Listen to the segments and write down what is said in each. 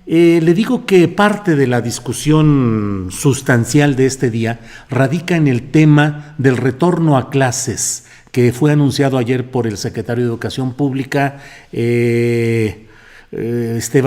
Le digo que parte de la discusión sustancial de este día radica en el tema del retorno a clases que fue anunciado ayer por el secretario de Educación Pública, Esteban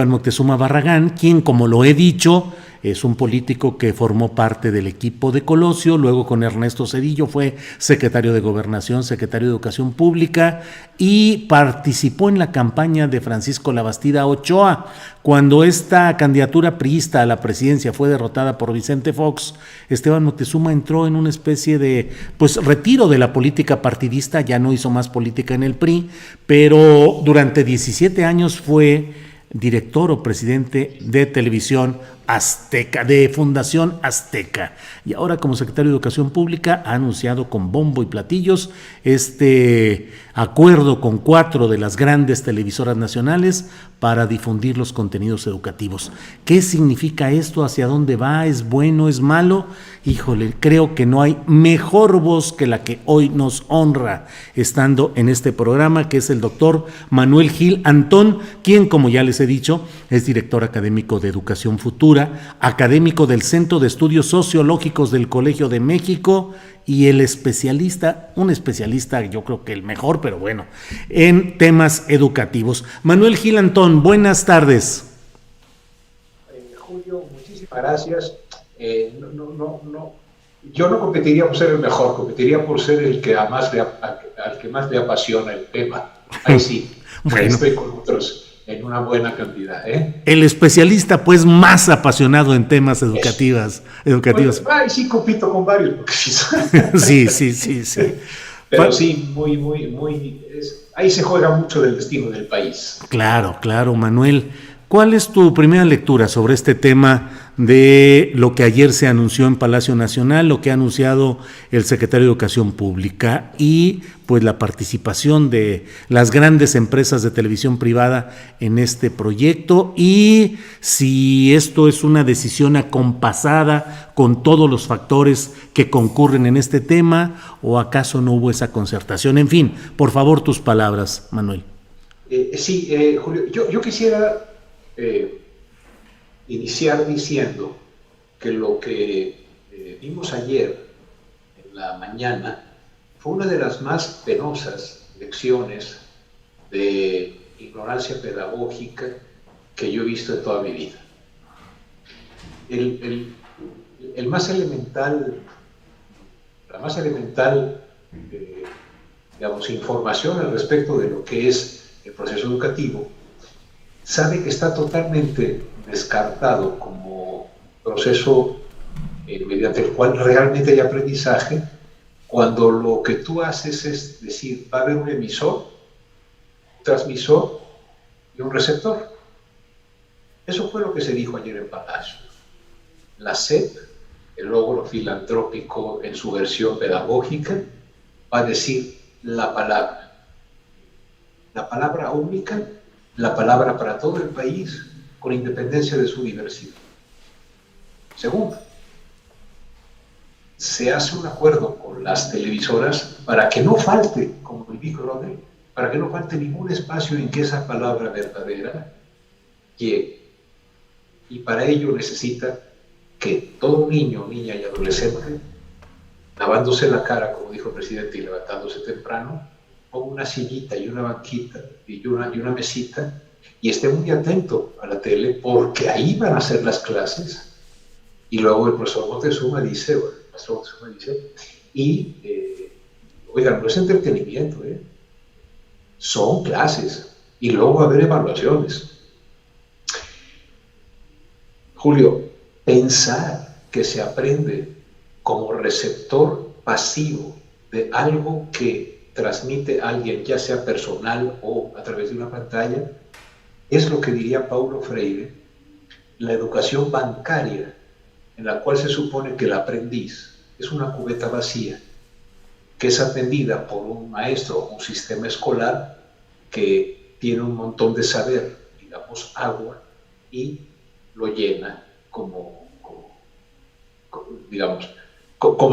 Moctezuma Barragán, quien, como lo he dicho, es un político que formó parte del equipo de Colosio, luego con Ernesto Zedillo fue secretario de Gobernación, secretario de Educación Pública y participó en la campaña de Francisco Labastida Ochoa. Cuando esta candidatura priista a la presidencia fue derrotada por Vicente Fox, Esteban Moctezuma entró en una especie de retiro de la política partidista, ya no hizo más política en el PRI, pero durante 17 años fue director o presidente de Televisión Azteca, de Fundación Azteca. Y ahora, como secretario de Educación Pública, ha anunciado con bombo y platillos este acuerdo con 4 de las grandes televisoras nacionales para difundir los contenidos educativos. ¿Qué significa esto? ¿Hacia dónde va? ¿Es bueno? ¿Es malo? Híjole, creo que no hay mejor voz que la que hoy nos honra estando en este programa, que es el doctor Manuel Gil Antón, quien, como ya les he dicho, es director académico de Educación Futura, académico del Centro de Estudios Sociológicos del Colegio de México y un especialista, yo creo que el mejor, pero bueno, en temas educativos. Manuel Gil Antón, buenas tardes. Julio, muchísimas gracias. Yo no competiría por ser el mejor, competiría por ser el que al que más le apasiona el tema. Ahí sí, bueno, estoy con otros en una buena cantidad. El especialista, pues, más apasionado en temas educativos. Bueno, sí, compito con varios. Porque sí. Pero sí, ahí se juega mucho del destino del país. Claro, Manuel. ¿Cuál es tu primera lectura sobre este tema de lo que ayer se anunció en Palacio Nacional, lo que ha anunciado el secretario de Educación Pública y pues la participación de las grandes empresas de televisión privada en este proyecto, y si esto es una decisión acompasada con todos los factores que concurren en este tema o acaso no hubo esa concertación? En fin, por favor, tus palabras, Manuel. Julio, yo quisiera iniciar diciendo que lo que vimos ayer en la mañana fue una de las más penosas lecciones de ignorancia pedagógica que yo he visto en toda mi vida. La más elemental información al respecto de lo que es el proceso educativo sabe que está totalmente descartado como proceso mediante el cual realmente hay aprendizaje, cuando lo que tú haces es decir, va a haber un emisor, un transmisor y un receptor. Eso fue lo que se dijo ayer en Palacio. La SEP, el logro filantrópico en su versión pedagógica, va a decir la palabra única, la palabra para todo el país, con independencia de su diversidad. Segundo, se hace un acuerdo con las televisoras para que no falte, como el Big Brother, para que no falte ningún espacio en que esa palabra verdadera llegue. Y para ello necesita que todo niño, niña y adolescente, lavándose la cara, como dijo el presidente, y levantándose temprano, ponga una sillita y una banquita y una mesita y esté muy atento a la tele, porque ahí van a ser las clases. Y luego el profesor Moctezuma dice, oigan, no es entretenimiento, son clases y luego va a haber evaluaciones. Julio, pensar que se aprende como receptor pasivo de algo que transmite a alguien, ya sea personal o a través de una pantalla, es lo que diría Paulo Freire, la educación bancaria, en la cual se supone que el aprendiz es una cubeta vacía, que es atendida por un maestro o un sistema escolar que tiene un montón de saber, digamos agua, y lo llena como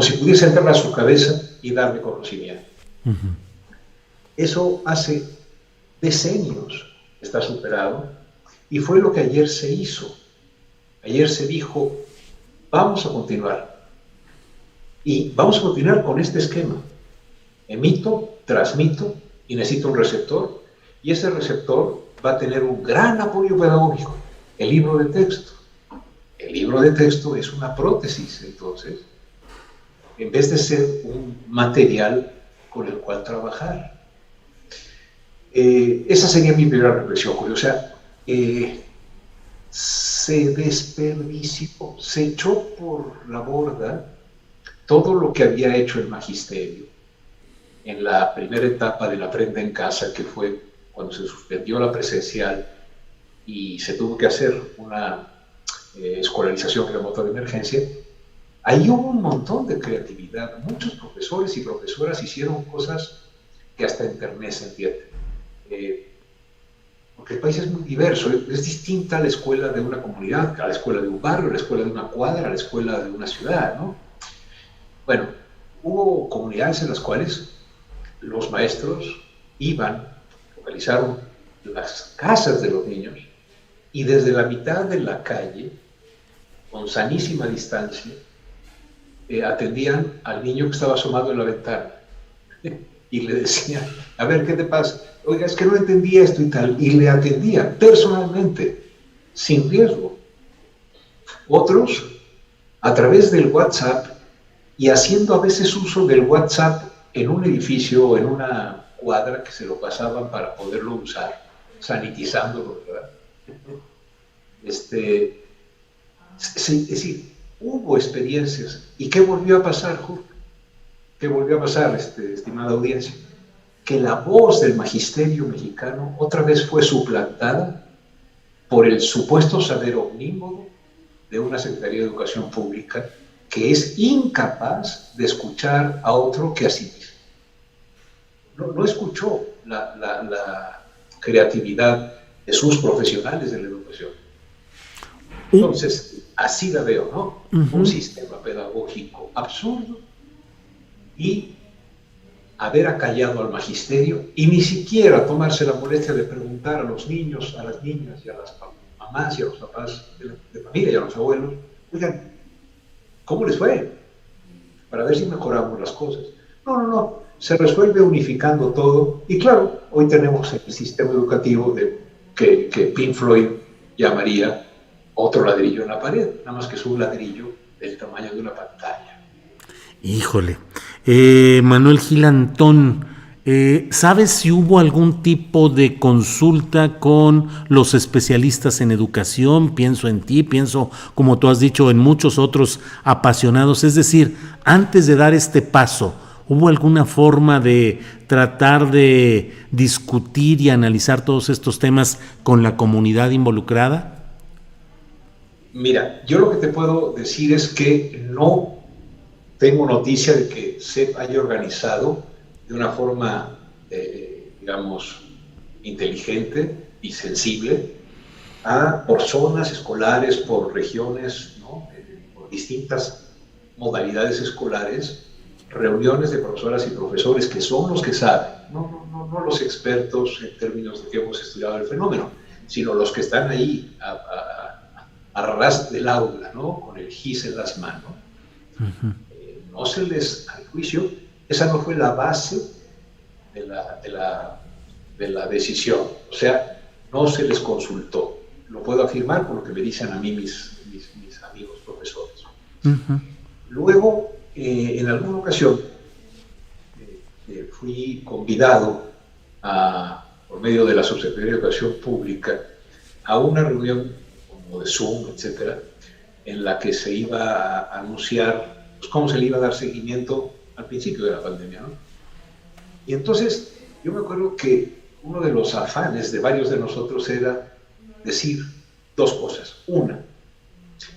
si pudiese entrar a su cabeza y darle conocimiento. Uh-huh. Eso hace decenios está superado, Y fue lo que ayer se hizo. Ayer se dijo, vamos a continuar. Y vamos a continuar con este esquema. Emito, transmito y necesito un receptor. Y ese receptor va a tener un gran apoyo pedagógico, el libro de texto. El libro de texto es una prótesis, entonces, en vez de ser un material con el cual trabajar. Esa sería mi primera reflexión, Julio. O sea, se desperdició, se echó por la borda todo lo que había hecho el magisterio en la primera etapa de la Aprenda en Casa, que fue cuando se suspendió la presencial y se tuvo que hacer una escolarización remota de emergencia. Ahí hubo un montón de creatividad. Muchos profesores y profesoras hicieron cosas que hasta enternecen, fíjate. Porque el país es muy diverso, es distinta a la escuela de una comunidad, a la escuela de un barrio, a la escuela de una cuadra, a la escuela de una ciudad, ¿no? Bueno, hubo comunidades en las cuales los maestros iban, localizaron las casas de los niños y desde la mitad de la calle, con sanísima distancia, atendían al niño que estaba asomado en la ventana y le decían, a ver, ¿qué te pasa? Oiga, es que no entendía esto y tal, y le atendían personalmente, sin riesgo. Otros, a través del WhatsApp, y haciendo a veces uso del WhatsApp en un edificio o en una cuadra que se lo pasaban para poderlo usar, sanitizándolo, ¿verdad? Es decir, hubo experiencias. ¿Y qué volvió a pasar, Julio? ¿Qué volvió a pasar, estimada audiencia? Que la voz del magisterio mexicano otra vez fue suplantada por el supuesto saber omnímodo de una Secretaría de Educación Pública que es incapaz de escuchar a otro que a sí mismo. No escuchó la creatividad de sus profesionales de la educación. Entonces, así la veo, ¿no? Un sistema pedagógico absurdo y haber acallado al magisterio y ni siquiera tomarse la molestia de preguntar a los niños, a las niñas y a las mamás y a los papás de familia y a los abuelos, oigan, ¿cómo les fue? Para ver si mejoramos las cosas. No, se resuelve unificando todo y claro, hoy tenemos el sistema educativo que Pink Floyd llamaría otro ladrillo en la pared, nada más que es un ladrillo del tamaño de una pantalla. Híjole. Manuel Gil Antón, ¿sabes si hubo algún tipo de consulta con los especialistas en educación? Pienso en ti, pienso, como tú has dicho, en muchos otros apasionados. Es decir, antes de dar este paso, ¿hubo alguna forma de tratar de discutir y analizar todos estos temas con la comunidad involucrada? Mira, yo lo que te puedo decir es que no tengo noticia de que se haya organizado de una forma, digamos, inteligente y sensible por zonas escolares, por regiones, ¿no? Por distintas modalidades escolares, reuniones de profesoras y profesores que son los que saben, no los expertos en términos de que hemos estudiado el fenómeno, sino los que están ahí a ras del aula, ¿no? Con el GIS en las manos. No se les, al juicio, esa no fue la base de la decisión. O sea, no se les consultó. Lo puedo afirmar por lo que me dicen a mí mis amigos profesores. Luego, en alguna ocasión, fui convidado por medio de la Subsecretaría de Educación Pública a una reunión como de Zoom, etcétera, en la que se iba a anunciar pues, cómo se le iba a dar seguimiento al principio de la pandemia, ¿no? Y entonces, yo me acuerdo que uno de los afanes de varios de nosotros era decir dos cosas. Una,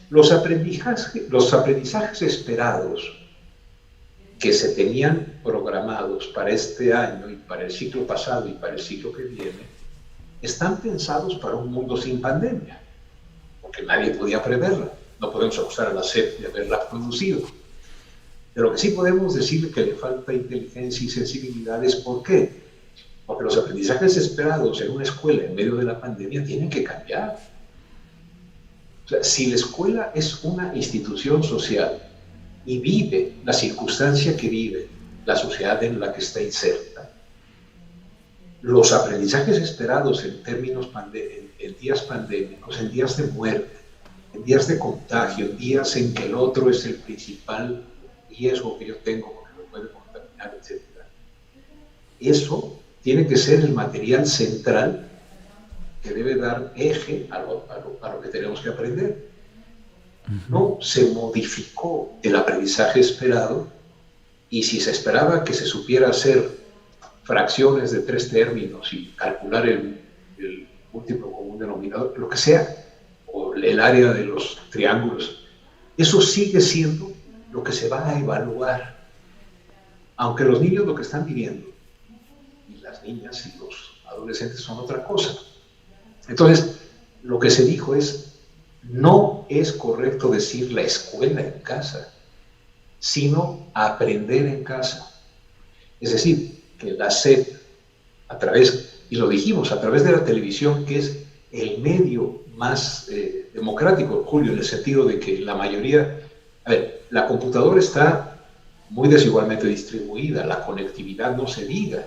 los aprendizajes esperados que se tenían programados para este año y para el ciclo pasado y para el ciclo que viene, están pensados para un mundo sin pandemia, porque nadie podía preverla. No podemos acusar a la SEP de haberla producido. De lo que sí podemos decir que le falta inteligencia y sensibilidad es ¿por qué? Porque los aprendizajes esperados en una escuela en medio de la pandemia tienen que cambiar. sea, si la escuela es una institución social y vive la circunstancia que vive la sociedad en la que está inserta, los aprendizajes esperados en términos en días pandémicos, en días de muerte, en días de contagio, en días en que el otro es el principal riesgo que yo tengo porque me puede contaminar, etc. Eso tiene que ser el material central que debe dar eje a lo que tenemos que aprender. No se modificó el aprendizaje esperado, y si se esperaba que se supiera hacer fracciones de 3 términos y calcular el múltiplo común denominador, lo que sea, o el área de los triángulos, eso sigue siendo lo que se va a evaluar, aunque los niños lo que están viviendo, y las niñas y los adolescentes son otra cosa. Entonces, lo que se dijo es, no es correcto decir la escuela en casa, sino aprender en casa. Es decir, que la SEP, y lo dijimos, a través de la televisión, que es el medio más democrático, Julio, en el sentido de que la mayoría, la computadora está muy desigualmente distribuida, la conectividad no se diga,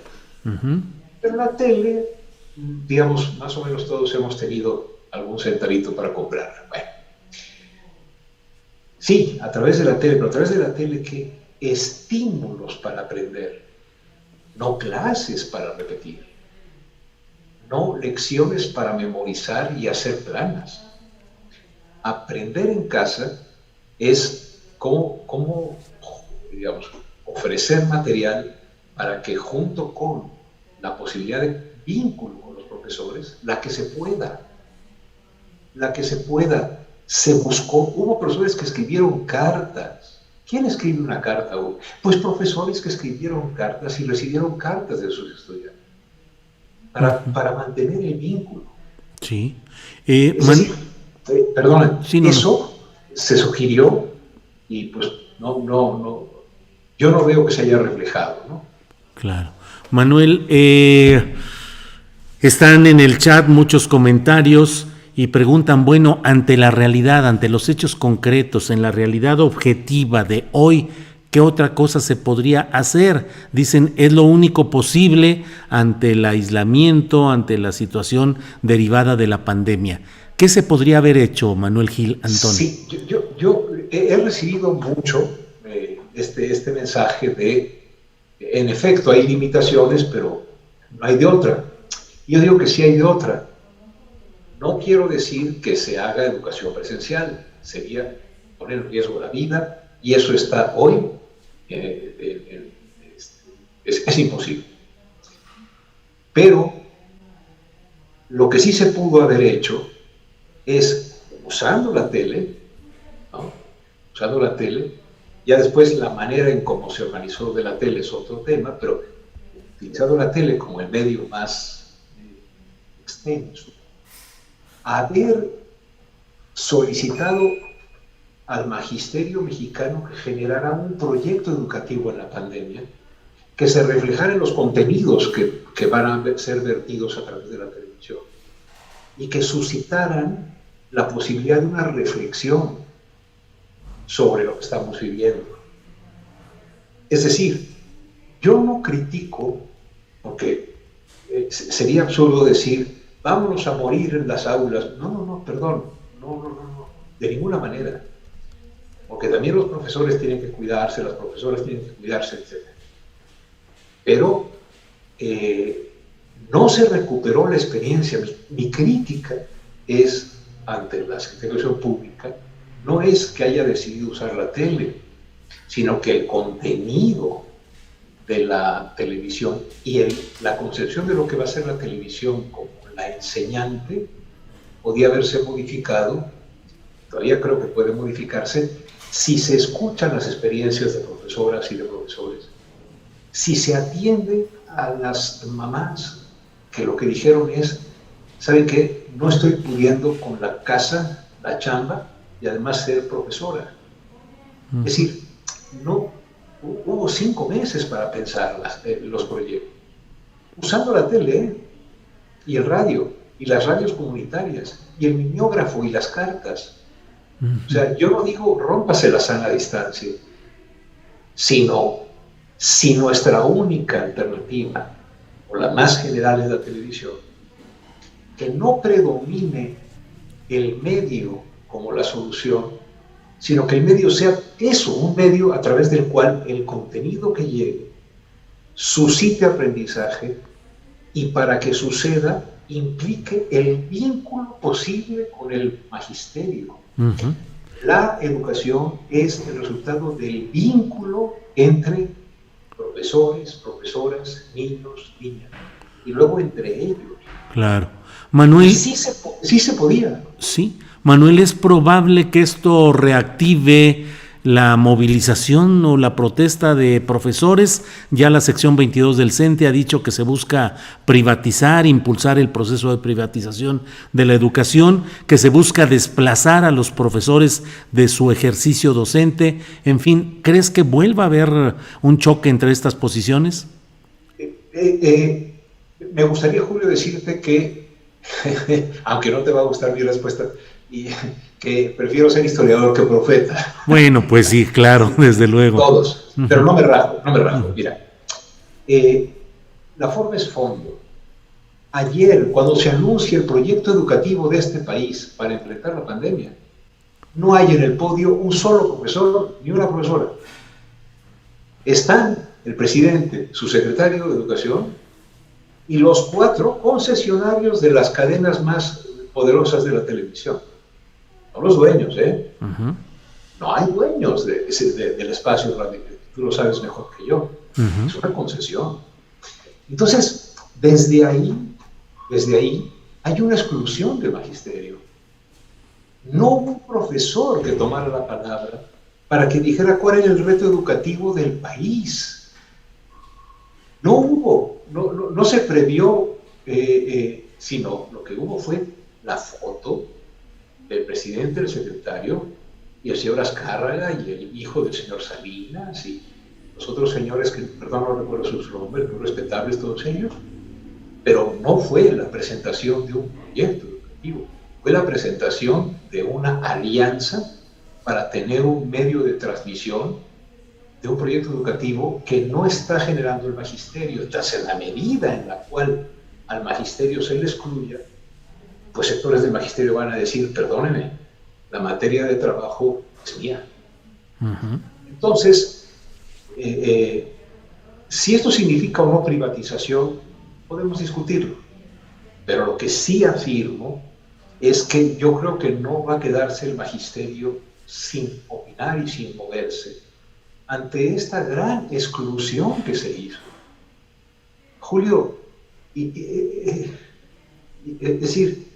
pero la tele, digamos, más o menos todos hemos tenido algún centavito para comprar. Bueno, sí, a través de la tele, pero a través de la tele, ¿qué? Estímulos para aprender, no clases para repetir, no lecciones para memorizar y hacer planas. Aprender en casa es cómo, digamos, ofrecer material para que, junto con la posibilidad de vínculo con los profesores, la que se pueda, se buscó. Hubo profesores que escribieron cartas. ¿Quién escribe una carta hoy? Pues profesores que escribieron cartas y recibieron cartas de sus estudiantes para mantener el vínculo. Sí. Perdón, sí, eso se sugirió y pues no, yo no veo que se haya reflejado, ¿no? Claro. Manuel, están en el chat muchos comentarios y preguntan, bueno, ante la realidad, ante los hechos concretos, en la realidad objetiva de hoy, ¿qué otra cosa se podría hacer? Dicen, es lo único posible ante el aislamiento, ante la situación derivada de la pandemia. ¿Qué se podría haber hecho, Manuel Gil Antón? Sí, yo he recibido mucho este mensaje de, en efecto, hay limitaciones, pero no hay de otra. Yo digo que sí hay de otra. No quiero decir que se haga educación presencial, sería poner en riesgo la vida, y eso está hoy, es imposible. Pero lo que sí se pudo haber hecho es, usando la tele, ¿no? Usando la tele, ya después la manera en cómo se organizó de la tele es otro tema, pero utilizando la tele como el medio más extenso, haber solicitado al magisterio mexicano que generara un proyecto educativo en la pandemia que se reflejara en los contenidos que van a ser vertidos a través de la televisión y que suscitaran la posibilidad de una reflexión sobre lo que estamos viviendo. Es decir, yo no critico, porque sería absurdo decir, vámonos a morir en las aulas. No, perdón, no, de ninguna manera. Porque también los profesores tienen que cuidarse, las profesoras tienen que cuidarse, etc. Pero no se recuperó la experiencia. Mi crítica es, ante la institución pública, no es que haya decidido usar la tele, sino que el contenido de la televisión y la concepción de lo que va a ser la televisión como la enseñante podía haberse modificado, todavía creo que puede modificarse, si se escuchan las experiencias de profesoras y de profesores, si se atiende a las mamás que lo que dijeron es, ¿saben qué? No estoy pudiendo con la casa, la chamba y además ser profesora. Es decir, no hubo 5 meses para pensar los proyectos. Usando la tele y el radio y las radios comunitarias y el mimeógrafo y las cartas. O sea, yo no digo rómpase la sana distancia, sino si nuestra única alternativa, o la más general, es la televisión, que no predomine el medio como la solución, sino que el medio sea eso, un medio a través del cual el contenido que llegue suscite aprendizaje y para que suceda implique el vínculo posible con el magisterio. Uh-huh. La educación es el resultado del vínculo entre profesores, profesoras, niños, niñas, y luego entre ellos. Claro. Y Manuel, sí se podía. sí, Manuel, ¿es probable que esto reactive la movilización o la protesta de profesores? Ya la sección 22 del CENTE ha dicho que se busca privatizar, impulsar el proceso de privatización de la educación, que se busca desplazar a los profesores de su ejercicio docente. En fin, ¿crees que vuelva a haber un choque entre estas posiciones? Me gustaría, Julio, decirte que, aunque no te va a gustar mi respuesta, y que prefiero ser historiador que profeta. Bueno, pues sí, claro, desde luego. Todos, pero no me rajo. Uh-huh. Mira, la forma es fondo. Ayer, cuando se anuncia el proyecto educativo de este país para enfrentar la pandemia, no hay en el podio un solo profesor ni una profesora. Están el presidente, su secretario de Educación y los 4 concesionarios de las cadenas más poderosas de la televisión. No los dueños, ¿eh? Uh-huh. No hay dueños del espacio radio, tú lo sabes mejor que yo. Uh-huh. Es una concesión. Entonces, desde ahí hay una exclusión del magisterio. No hubo un profesor que tomara la palabra para que dijera cuál era el reto educativo del país. No hubo, no se previó, sino lo que hubo fue la foto del presidente, el secretario, y el señor Azcárraga, y el hijo del señor Salinas, y los otros señores que, perdón, no recuerdo sus nombres, muy respetables todos ellos, pero no fue la presentación de un proyecto educativo, fue la presentación de una alianza para tener un medio de transmisión de un proyecto educativo que no está generando el magisterio. Entonces, en la medida en la cual al magisterio se le excluya, pues sectores del magisterio van a decir, perdónenme, la materia de trabajo es mía. Uh-huh. Entonces, si esto significa o no privatización, podemos discutirlo. Pero lo que sí afirmo es que yo creo que no va a quedarse el magisterio sin opinar y sin moverse ante esta gran exclusión que se hizo. Julio, es decir,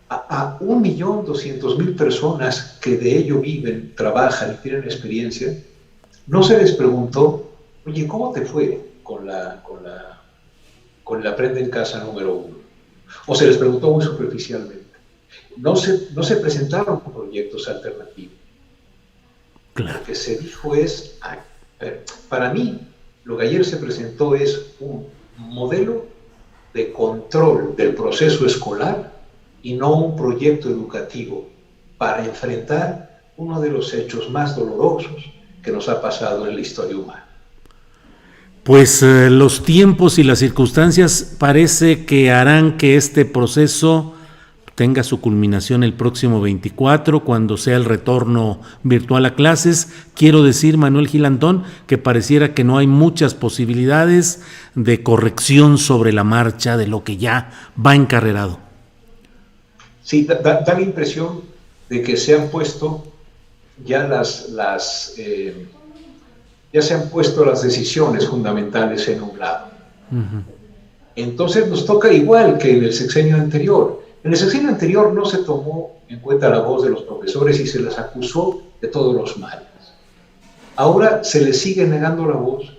a 1.200.000 personas que de ello viven, trabajan y tienen experiencia, no se les preguntó, oye, ¿cómo te fue con el Aprende en Casa número 1? O se les preguntó muy superficialmente. No se presentaron proyectos alternativos. Claro. Lo que se dijo es, para mí, lo que ayer se presentó es un modelo de control del proceso escolar y no un proyecto educativo para enfrentar uno de los hechos más dolorosos que nos ha pasado en la historia humana. Pues los tiempos y las circunstancias parece que harán que este proceso tenga su culminación el próximo 24, cuando sea el retorno virtual a clases. Quiero decir, Manuel Gil Antón, que pareciera que no hay muchas posibilidades de corrección sobre la marcha de lo que ya va encarrerado. Sí, da la impresión de que se han puesto ya ya se han puesto las decisiones fundamentales en un lado. Uh-huh. Entonces nos toca igual que en el sexenio anterior. En el sexenio anterior no se tomó en cuenta la voz de los profesores y se les acusó de todos los males. Ahora se les sigue negando la voz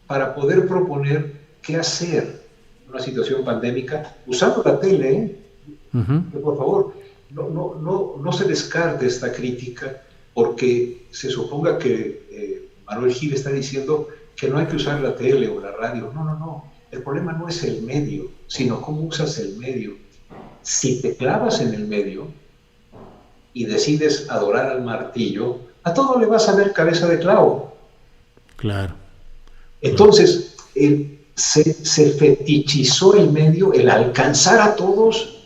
para poder proponer qué hacer en una situación pandémica usando la tele, ¿eh? Uh-huh. Por favor, no se descarte esta crítica porque se suponga que Manuel Gil está diciendo que no hay que usar la tele o la radio. No. El problema no es el medio, sino cómo usas el medio. Si te clavas en el medio, y decides adorar al martillo, a todo le vas a ver cabeza de clavo. Claro. Entonces, se fetichizó el medio, el alcanzar a todos.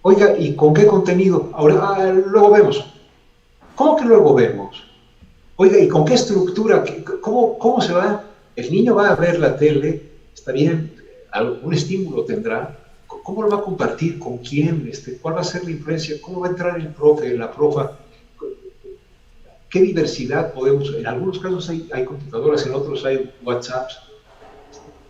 Oiga, ¿y con qué contenido? Ahora, luego vemos. ¿Cómo que luego vemos? Oiga, ¿y con qué estructura? ¿Cómo se va? El niño va a ver la tele, está bien, algún estímulo tendrá. ¿Cómo lo va a compartir? ¿Con quién? ¿Cuál va a ser la influencia? ¿Cómo va a entrar el profe, la profa? ¿Qué diversidad podemos? En algunos casos hay computadoras, en otros hay WhatsApps.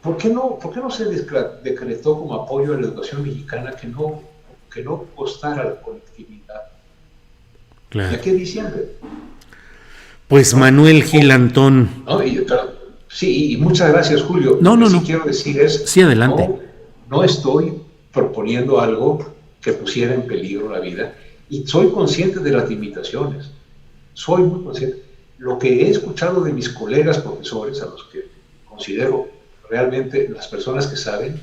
¿Por qué no se decretó como apoyo a la educación mexicana que no costara la conectividad? Claro. ¿Y a qué diciembre? Pues Manuel Gil Antón. Sí, y muchas gracias, Julio. No. Quiero decir es, sí, adelante. No estoy proponiendo algo que pusiera en peligro la vida, y soy consciente de las limitaciones. Soy muy consciente. Lo que he escuchado de mis colegas profesores, a los que considero realmente las personas que saben,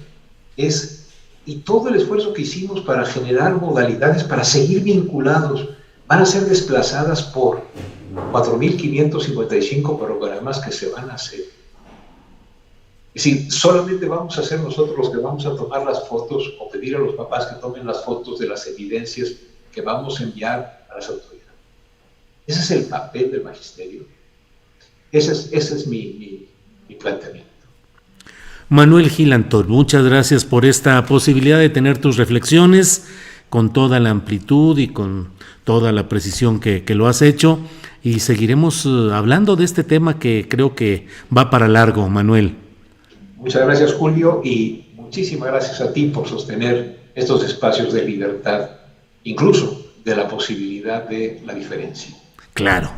y todo el esfuerzo que hicimos para generar modalidades, para seguir vinculados, van a ser desplazadas por 4.555 programas que se van a hacer. Es decir, solamente vamos a ser nosotros los que vamos a tomar las fotos o pedir a los papás que tomen las fotos de las evidencias que vamos a enviar a las autoridades. Ese es el papel del magisterio. Ese es mi planteamiento. Manuel Gil Antón, muchas gracias por esta posibilidad de tener tus reflexiones con toda la amplitud y con toda la precisión que lo has hecho, y seguiremos hablando de este tema que creo que va para largo, Manuel. Muchas gracias, Julio, y muchísimas gracias a ti por sostener estos espacios de libertad, incluso de la posibilidad de la diferencia. Claro.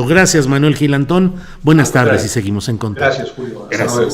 Gracias, Manuel Gil Antón. Buenas tardes y seguimos en contacto. Gracias, Julio. Hasta luego.